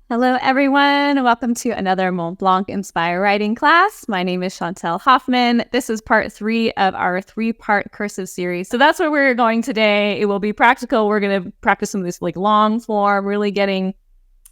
Hello, everyone. Welcome to another Montblanc Inspire Writing class. My name is Chantelle Hoffmann. This is part 3 of our 3-part cursive series. So that's where we're going today. It will be practical. We're going to practice some of this long form, really getting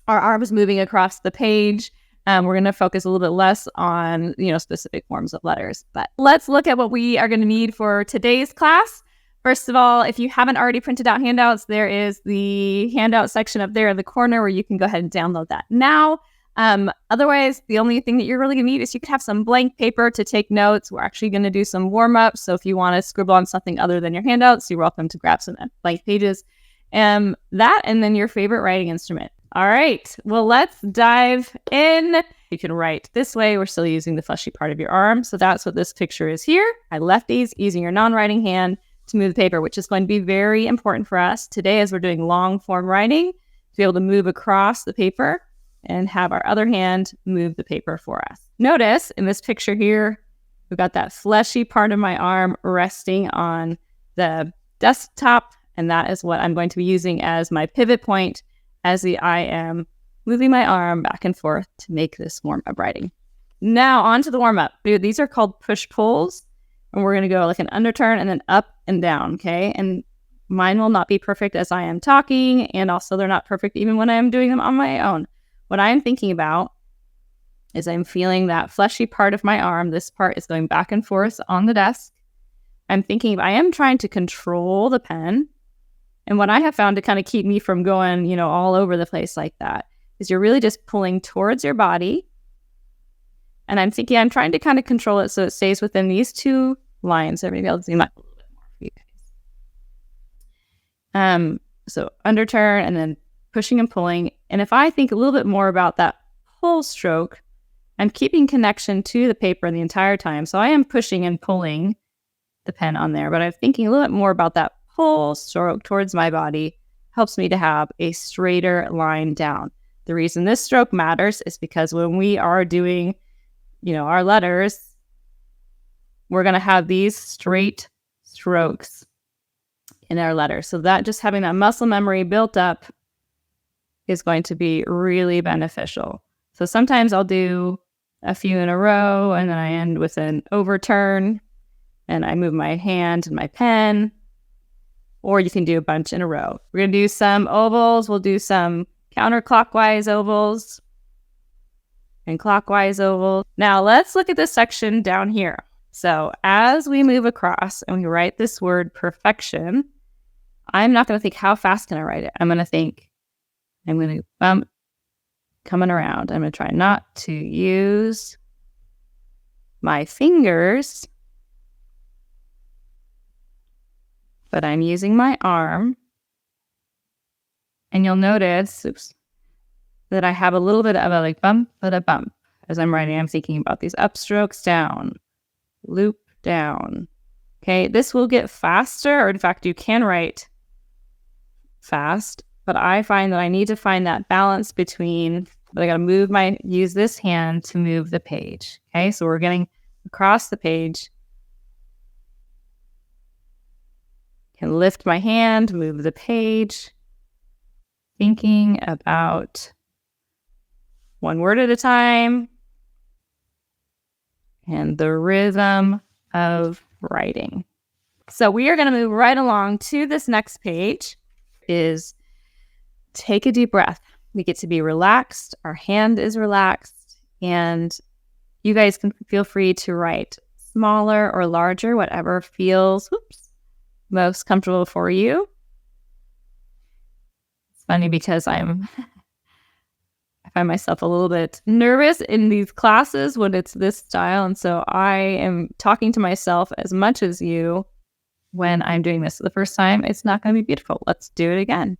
our arms moving across the page. We're going to focus a little bit less on, specific forms of letters. But let's look at what we are going to need for today's class. First of all, if you haven't already printed out handouts, there is the handout section up there in the corner where you can go ahead and download that now. Otherwise, the only thing that you're really going to need is you could have some blank paper to take notes. We're actually going to do some warm-ups. So if you want to scribble on something other than your handouts, you're welcome to grab some blank pages. And then your favorite writing instrument. All right, well, let's dive in. You can write this way. We're still using the fleshy part of your arm. So that's what this picture is here. I lefties using your non-writing hand to move the paper, which is going to be very important for us today as we're doing long form writing, to be able to move across the paper and have our other hand move the paper for us. Notice in this picture here, we've got that fleshy part of my arm resting on the desktop, and that is what I'm going to be using as my pivot point as I am moving my arm back and forth to make this warm-up writing. Now on to the warm-up. These are called push-pulls. And we're going to go like an underturn and then up and down, okay? And mine will not be perfect as I am talking, and also they're not perfect even when I'm doing them on my own. What I'm thinking about is I'm feeling that fleshy part of my arm. This part is going back and forth on the desk. I'm thinking I am trying to control the pen. And what I have found to kind of keep me from going, all over the place like that is you're really just pulling towards your body. And I'm thinking I'm trying to kind of control it so it stays within these two lines. So maybe I'll zoom up a little bit more for you guys. So underturn and then pushing and pulling. And if I think a little bit more about that pull stroke, I'm keeping connection to the paper the entire time. So I am pushing and pulling the pen on there, but I'm thinking a little bit more about that pull stroke towards my body helps me to have a straighter line down. The reason this stroke matters is because when we are doing our letters, we're going to have these straight strokes in our letters. So that just having that muscle memory built up is going to be really beneficial. So sometimes I'll do a few in a row and then I end with an overturn and I move my hand and my pen, or you can do a bunch in a row. We're going to do some ovals. We'll do some counterclockwise ovals and clockwise ovals. Now let's look at this section down here. So as we move across and we write this word perfection, I'm not going to think how fast can I write it. I'm going to think I'm going to bump coming around. I'm going to try not to use my fingers, but I'm using my arm. And you'll notice, that I have a little bit of a bump, but a bump. As I'm writing, I'm thinking about these upstrokes down, loop down. Okay, this will get faster, or in fact, you can write fast, but I find that I need to find that balance between, but I got to use this hand to move the page. Okay, so we're getting across the page. Can lift my hand, move the page, thinking about one word at a time, and the rhythm of writing. So we are going to move right along to this next page. Is take a deep breath. We get to be relaxed. Our hand is relaxed, and you guys can feel free to write smaller or larger, whatever feels most comfortable for you. It's funny because I find myself a little bit nervous in these classes when it's this style. And so I am talking to myself as much as you when I'm doing this the first time. It's not going to be beautiful. Let's do it again.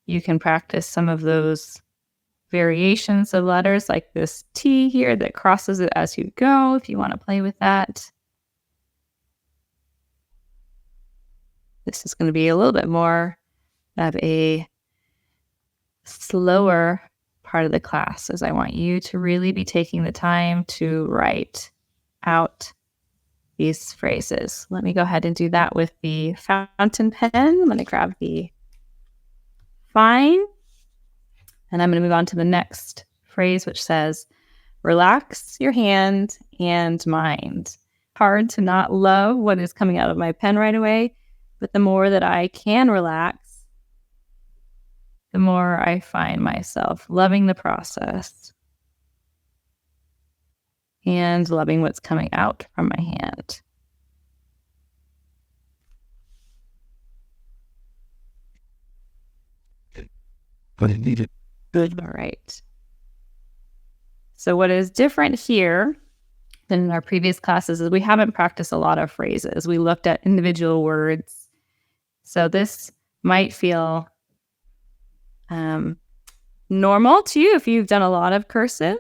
You can practice some of those variations of letters like this T here that crosses it as you go if you want to play with that. This is going to be a little bit more of a slower part of the class, as I want you to really be taking the time to write out these phrases. Let me go ahead and do that with the fountain pen. I'm going to grab the fine And I'm going to move on to the next phrase, which says, relax your hand and mind. Hard to not love what is coming out of my pen right away, but the more that I can relax, the more I find myself loving the process and loving what's coming out from my hand. Good. All right. So what is different here than in our previous classes is we haven't practiced a lot of phrases. We looked at individual words. So this might feel normal to you if you've done a lot of cursive,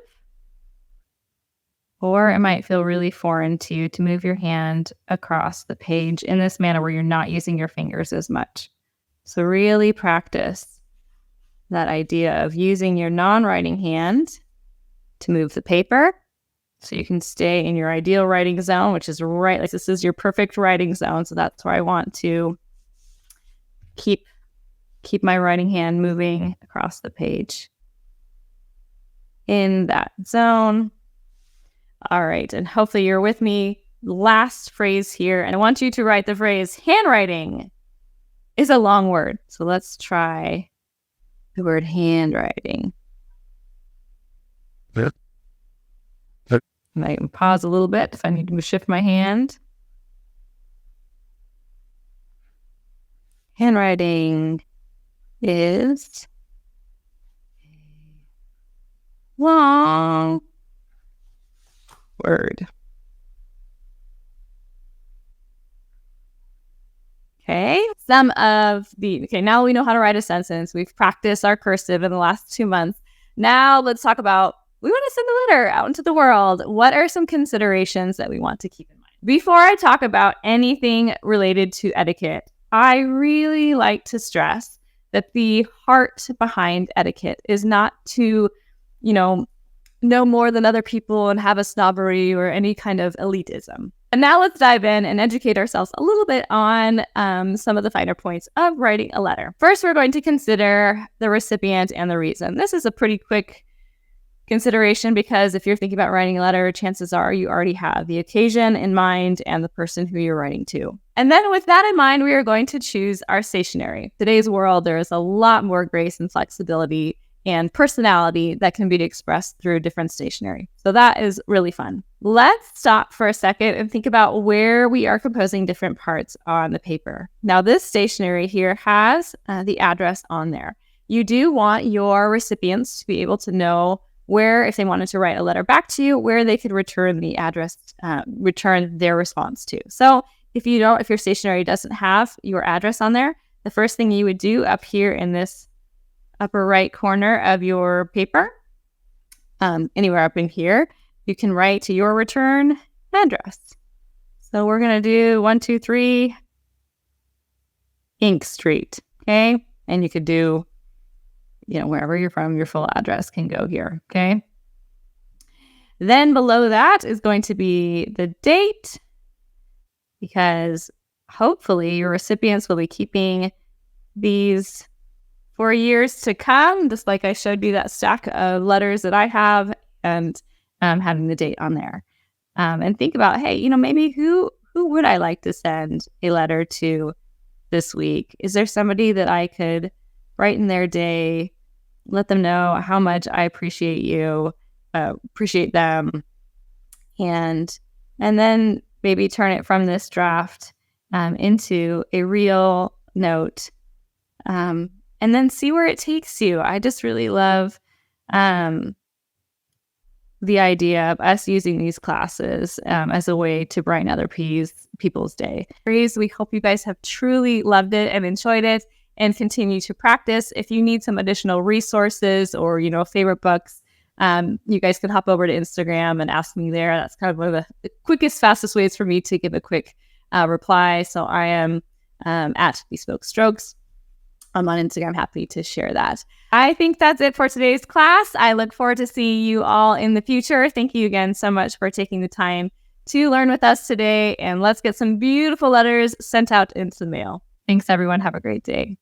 or it might feel really foreign to you to move your hand across the page in this manner where you're not using your fingers as much. So really practice that idea of using your non-writing hand to move the paper so you can stay in your ideal writing zone, which is right, like this is your perfect writing zone. So that's where I want to keep my writing hand moving across the page in that zone. All right, and hopefully you're with me. Last phrase here, and I want you to write the phrase handwriting is a long word. So let's try the word handwriting. I might pause a little bit if I need to shift my hand. Handwriting is a long word. Okay, now we know how to write a sentence. We've practiced our cursive in the last 2 months. Now let's talk about, we want to send a letter out into the world. What are some considerations that we want to keep in mind? Before I talk about anything related to etiquette, I really like to stress that the heart behind etiquette is not to, know more than other people and have a snobbery or any kind of elitism. And now let's dive in and educate ourselves a little bit on some of the finer points of writing a letter. First, we're going to consider the recipient and the reason. This is a pretty quick consideration because if you're thinking about writing a letter, chances are you already have the occasion in mind and the person who you're writing to. And then with that in mind, we are going to choose our stationery. Today's world, there is a lot more grace and flexibility and personality that can be expressed through different stationery. So that is really fun. Let's stop for a second and think about where we are composing different parts on the paper. Now, this stationery here has the address on there. You do want your recipients to be able to know where, if they wanted to write a letter back to you, where they could return the address, return their response to. So if your stationery doesn't have your address on there, the first thing you would do up here in this upper right corner of your paper, anywhere up in here, you can write to your return address. So we're going to do 123 Ink Street, okay? And you could do, wherever you're from, your full address can go here, okay? Then below that is going to be the date, because hopefully your recipients will be keeping these for years to come, just like I showed you that stack of letters that I have, and having the date on there. And think about, hey, maybe who would I like to send a letter to this week? Is there somebody that I could write in their day, let them know how much I appreciate you, appreciate them, and then maybe turn it from this draft into a real note, and then see where it takes you. I just really love the idea of us using these classes as a way to brighten other people's day. We hope you guys have truly loved it and enjoyed it, and continue to practice. If you need some additional resources or, favorite books, you guys can hop over to Instagram and ask me there. That's kind of one of the quickest, fastest ways for me to give a quick reply. So I am at Bespoke Strokes. I'm on Instagram, happy to share that. I think that's it for today's class. I look forward to seeing you all in the future. Thank you again so much for taking the time to learn with us today, and let's get some beautiful letters sent out into the mail. Thanks, everyone. Have a great day.